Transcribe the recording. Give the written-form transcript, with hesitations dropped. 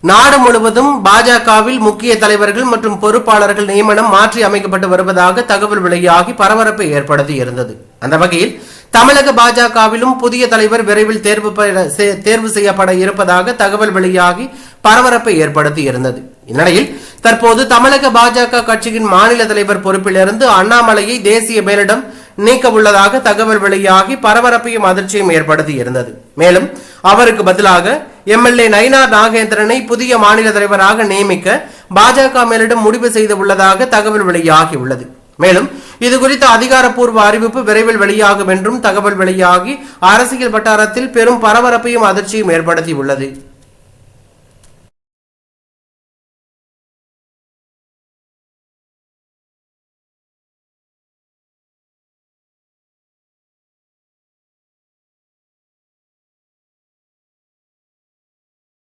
நாடு முழுவதும் பாஜகவில் முக்கிய தலைவர்கள் மற்றும் பொறுப்பாளர்கள் நியமனம் மாற்றி அமைக்கப்பட்டு வருவதாக தகவல் வெளியாகி பரபரப்பை ஏற்படுத்தி இருந்தது. அந்த வகையில் தமிழக பாஜகவிலும் புதிய தலைவர் விரைவில் தேர்வு செய்யப்பட இருப்பதாக தகவல் வெளியாகி பரபரப்பை ஏற்படுத்தி இருந்தது. இந்நிலையில் தற்போது தமிழக பாஜக கட்சியின் மாநில தலைவர் பொறுப்பிலிருந்து அண்ணாமலையை தேசிய மேலிடம் நீக்க உள்ளதாக தகவல் வெளியாகி பரபரப்பையும் அதிர்ச்சியும் ஏற்படுத்தி இருந்தது. மேலும் அவருக்கு பதிலாக எம்எல்ஏ நயினார் நாகேந்திரனை புதிய மாநில தலைவராக நியமிக்க பாஜக மேலிடம் முடிவு செய்து உள்ளதாக தகவல் வெளியாகி உள்ளது. மேலும் இதுகுறித்த அதிகாரப்பூர்வ அறிவிப்பு விரைவில் வெளியாகும் என்றும் தகவல் வெளியாகி அரசியல் வட்டாரத்தில் பெரும் பரபரப்பையும் அதிர்ச்சியும் ஏற்படுத்தி உள்ளது.